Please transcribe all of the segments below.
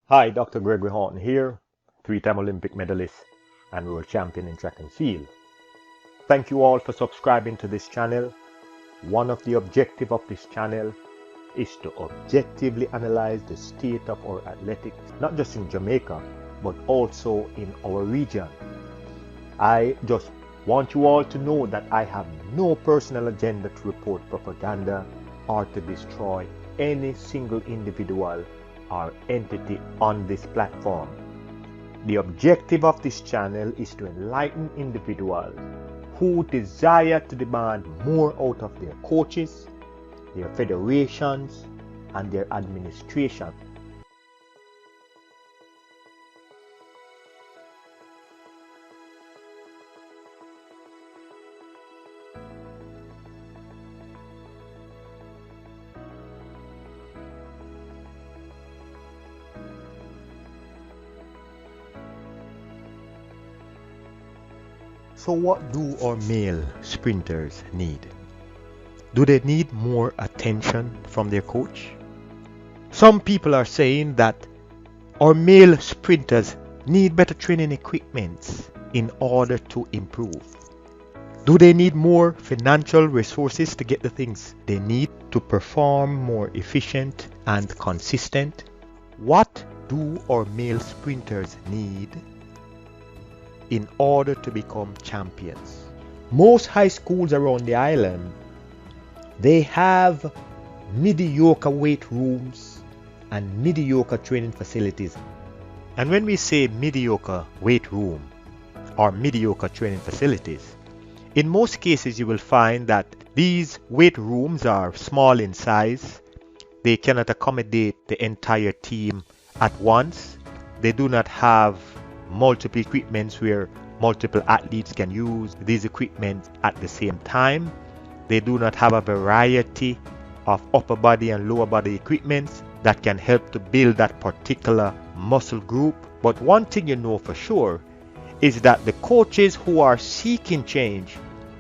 Hi, Dr. Gregory Haughton here, three-time Olympic medalist and world champion in track and field. Thank you all for subscribing to this channel. One of the objectives of this channel is to objectively analyze the state of our athletics, not just in Jamaica, but also in our region. I just want you all to know that I have no personal agenda to report propaganda or to destroy any single individual or entity on this platform. The objective of this channel is to enlighten individuals who desire to demand more out of their coaches, their federations, and their administration. So what do our male sprinters need? Do they need more attention from their coach? Some people are saying that our male sprinters need better training equipment in order to improve. Do they need more financial resources to get the things they need to perform more efficient and consistent? What do our male sprinters need in order to become champions? Most high schools around the island, they have mediocre weight rooms and mediocre training facilities. And when we say mediocre weight room or mediocre training facilities, in most cases you will find that these weight rooms are small in size. They cannot accommodate the entire team at once. They do not have multiple equipments where multiple athletes can use these equipment at the same time. They do not have a variety of upper body and lower body equipments that can help to build that particular muscle group. But one thing you know for sure is that the coaches who are seeking change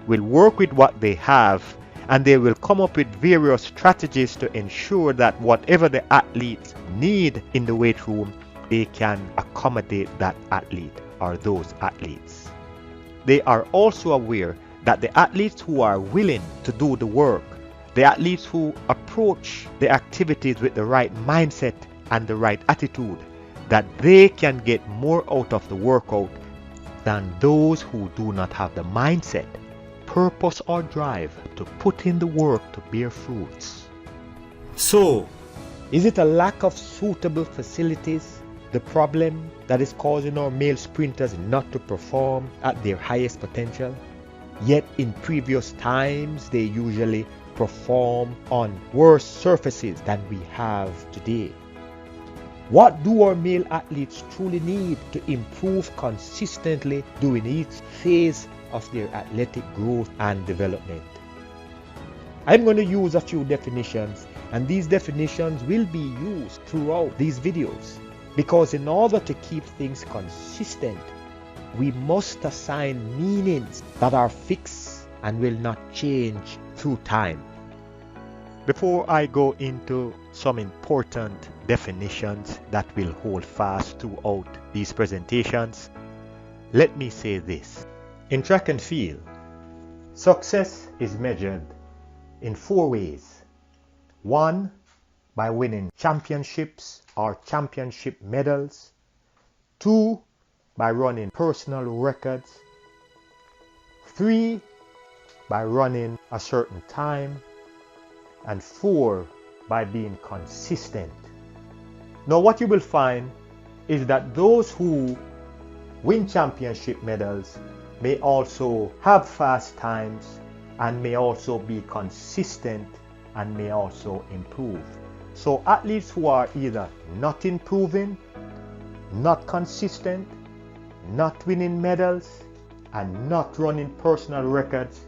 will work with what they have, and they will come up with various strategies to ensure that whatever the athletes need in the weight room, they can accommodate that athlete or those athletes. They are also aware that the athletes who are willing to do the work, the athletes who approach the activities with the right mindset and the right attitude, that they can get more out of the workout than those who do not have the mindset, purpose or drive to put in the work to bear fruits. So, is it a lack of suitable facilities the problem that is causing our male sprinters not to perform at their highest potential? Yet in previous times they usually perform on worse surfaces than we have today. What do our male athletes truly need to improve consistently during each phase of their athletic growth and development? I'm going to use a few definitions, and these definitions will be used throughout these videos. Because in order to keep things consistent, we must assign meanings that are fixed and will not change through time. Before I go into some important definitions that will hold fast throughout these presentations, let me say this. In track and field, success is measured in 4 ways. 1, by winning championships or championship medals. 2, by running personal records. 3, by running a certain time. And 4, by being consistent. Now what you will find is that those who win championship medals may also have fast times and may also be consistent and may also improve. So athletes who are either not improving, not consistent, not winning medals, and not running personal records,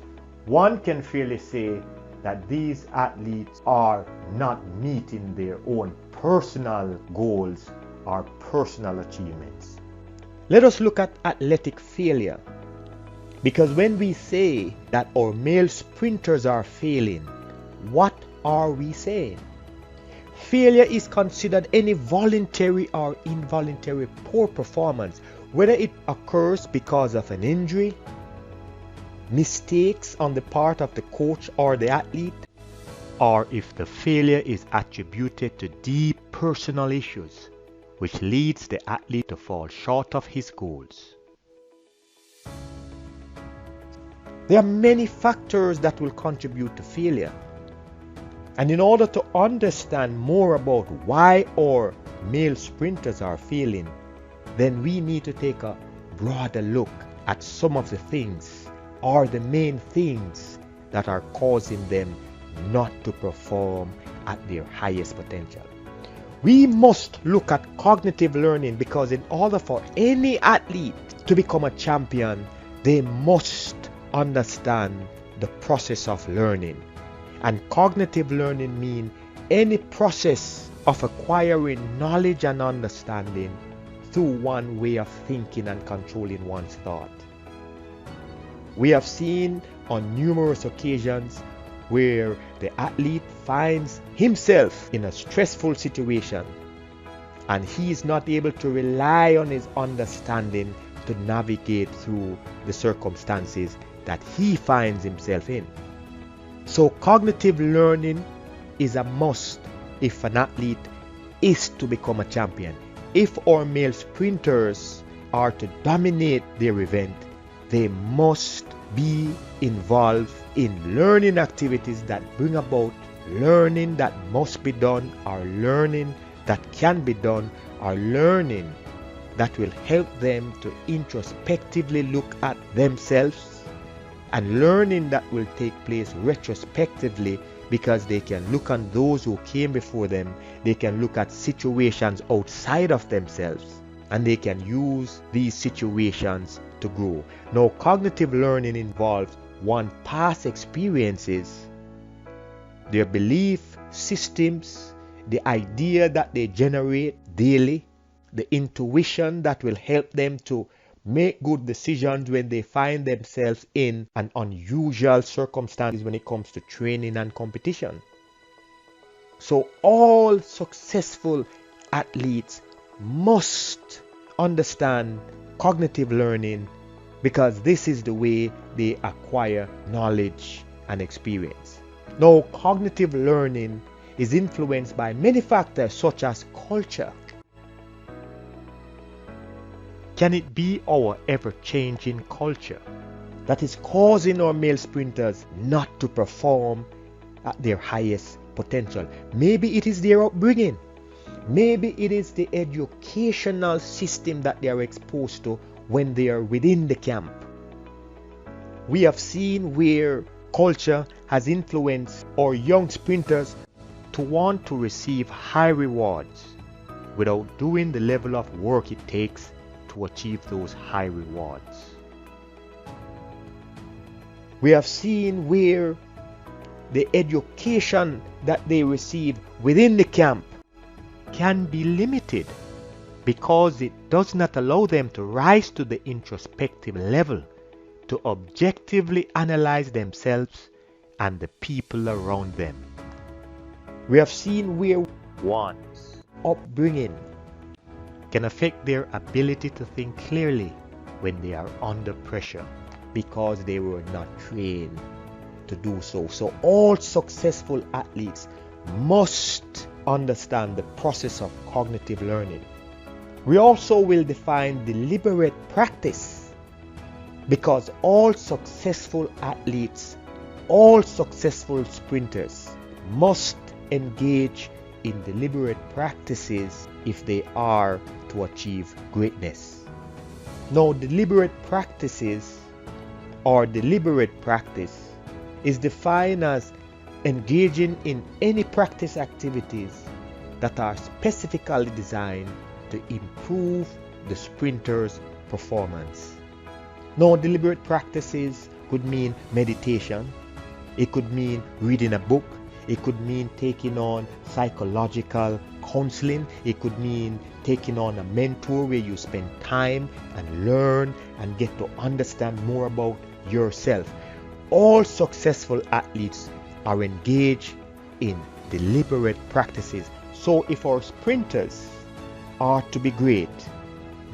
one can fairly say that these athletes are not meeting their own personal goals or personal achievements. Let us look at athletic failure. Because when we say that our male sprinters are failing, what are we saying? Failure is considered any voluntary or involuntary poor performance, whether it occurs because of an injury, mistakes on the part of the coach or the athlete, or if the failure is attributed to deep personal issues, which leads the athlete to fall short of his goals. There are many factors that will contribute to failure. And in order to understand more about why our male sprinters are failing, then we need to take a broader look at some of the things or the main things that are causing them not to perform at their highest potential. We must look at cognitive learning, because in order for any athlete to become a champion, they must understand the process of learning. And cognitive learning means any process of acquiring knowledge and understanding through one way of thinking and controlling one's thought. We have seen on numerous occasions where the athlete finds himself in a stressful situation and he is not able to rely on his understanding to navigate through the circumstances that he finds himself in. So cognitive learning is a must if an athlete is to become a champion. If our male sprinters are to dominate their event, they must be involved in learning activities that bring about learning that must be done, or learning that can be done, or learning that will help them to introspectively look at themselves, and learning that will take place retrospectively, because they can look on those who came before them, they can look at situations outside of themselves, and they can use these situations to grow. Now, cognitive learning involves one's past experiences, their belief systems, the idea that they generate daily, the intuition that will help them to make good decisions when they find themselves in an unusual circumstances when it comes to training and competition. So all successful athletes must understand cognitive learning, because this is the way they acquire knowledge and experience. Now, cognitive learning is influenced by many factors such as culture. Can it be our ever-changing culture that is causing our male sprinters not to perform at their highest potential? Maybe it is their upbringing. Maybe it is the educational system that they are exposed to when they are within the camp. We have seen where culture has influenced our young sprinters to want to receive high rewards without doing the level of work it takes to achieve those high rewards. We have seen where the education that they receive within the camp can be limited because it does not allow them to rise to the introspective level to objectively analyze themselves and the people around them. We have seen where one's upbringing can affect their ability to think clearly when they are under pressure because they were not trained to do so. So all successful athletes must understand the process of cognitive learning. We also will define deliberate practice, because all successful athletes, all successful sprinters must engage in deliberate practices if they are to achieve greatness. Now, deliberate practices or deliberate practice is defined as engaging in any practice activities that are specifically designed to improve the sprinter's performance. Now, deliberate practices could mean meditation, it could mean reading a book, it could mean taking on psychological counseling, it could mean taking on a mentor where you spend time and learn and get to understand more about yourself. All successful athletes are engaged in deliberate practices So if our sprinters are to be great,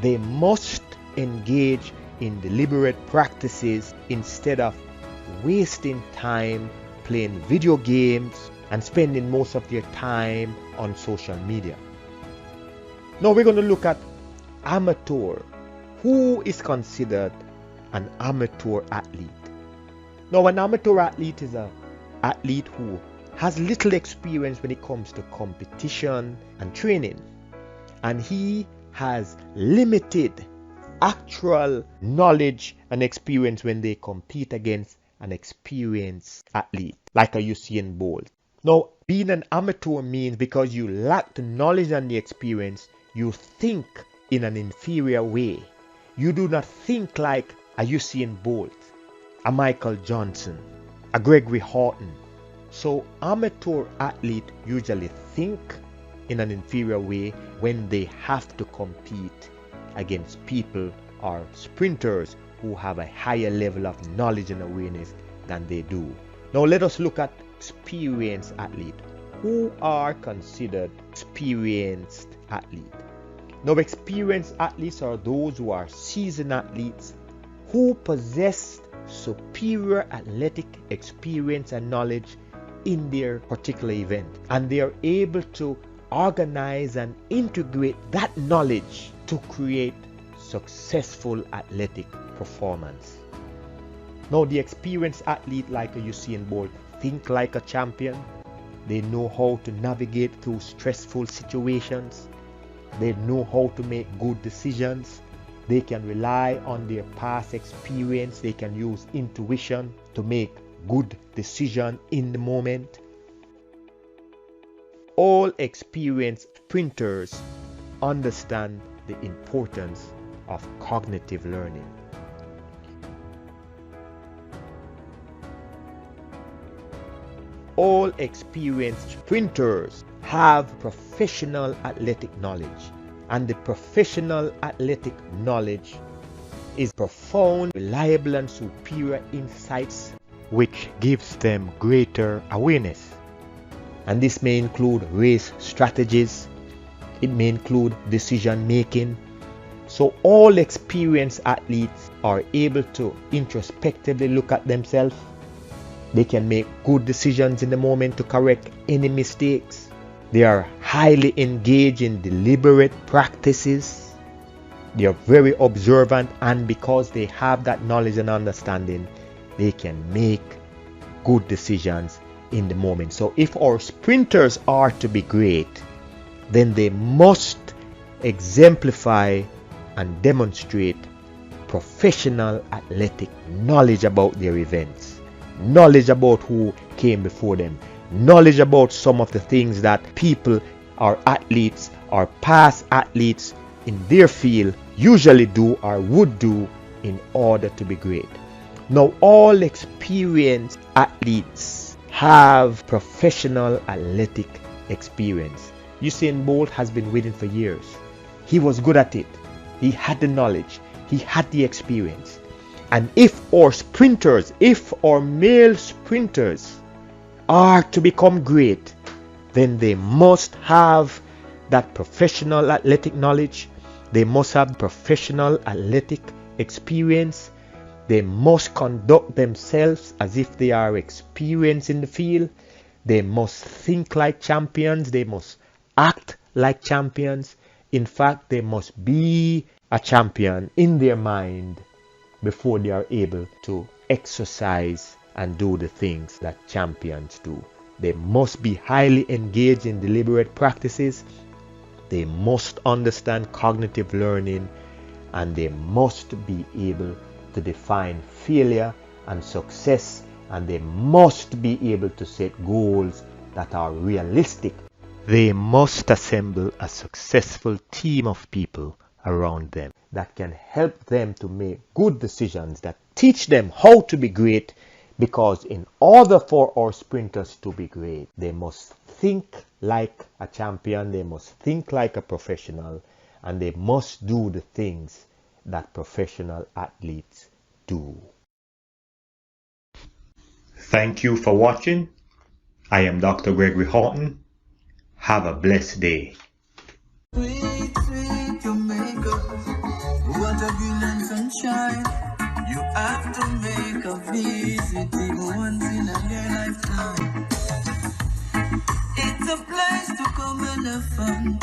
they must engage in deliberate practices instead of wasting time playing video games and spending most of their time on social media. Now we're going to look at amateur. Who is considered an amateur athlete? Now an amateur athlete is an athlete who has little experience when it comes to competition and training, and he has limited actual knowledge and experience when they compete against an experienced athlete like a Usain Bolt. Now, being an amateur means because you lack the knowledge and the experience, you think in an inferior way. You do not think like a Usain Bolt, a Michael Johnson, a Gregory Haughton. So amateur athletes usually think in an inferior way when they have to compete against people or sprinters who have a higher level of knowledge and awareness than they do. Now let us look at experienced athletes. Who are considered experienced athletes? Now experienced athletes are those who are seasoned athletes who possess superior athletic experience and knowledge in their particular event, and they are able to organize and integrate that knowledge to create successful athletic performance. Now the experienced athlete like a Usain Bolt think like a champion. They know how to navigate through stressful situations. They know how to make good decisions. They can rely on their past experience. They can use intuition to make good decisions in the moment. All experienced sprinters understand the importance of cognitive learning. All experienced sprinters have professional athletic knowledge, and the professional athletic knowledge is profound, reliable, and superior insights which gives them greater awareness. And this may include race strategies, it may include decision making. So all experienced athletes are able to introspectively look at themselves. They can make good decisions in the moment to correct any mistakes. They are highly engaged in deliberate practices. They are very observant, and because they have that knowledge and understanding, they can make good decisions in the moment. So if our sprinters are to be great, then they must exemplify and demonstrate professional athletic knowledge about their events, knowledge about who came before them, knowledge about some of the things that people or athletes or past athletes in their field usually do or would do in order to be great. Now all experienced athletes have professional athletic experience. Usain Bolt has been winning for years. He was good at it. He had the knowledge. He had the experience. And if our sprinters, if our male sprinters are to become great, then they must have that professional athletic knowledge. They must have professional athletic experience. They must conduct themselves as if they are experienced in the field. They must think like champions. They must act like champions. In fact, they must be a champion in their mind before they are able to exercise and do the things that champions do. They must be highly engaged in deliberate practices. They must understand cognitive learning, and they must be able to define failure and success, and they must be able to set goals that are realistic. They must assemble a successful team of people around them that can help them to make good decisions, that teach them how to be great, because in order for our sprinters to be great, they must think like a champion, they must think like a professional, and they must do the things that professional athletes do. Thank you for watching. I am Dr. Gregory Haughton. Have a blessed day. Sweet, sweet Jamaica, what a brilliant sunshine. You have to make a visit even once in a your lifetime. It's a place to come and have fun.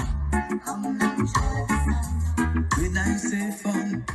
When I say fun.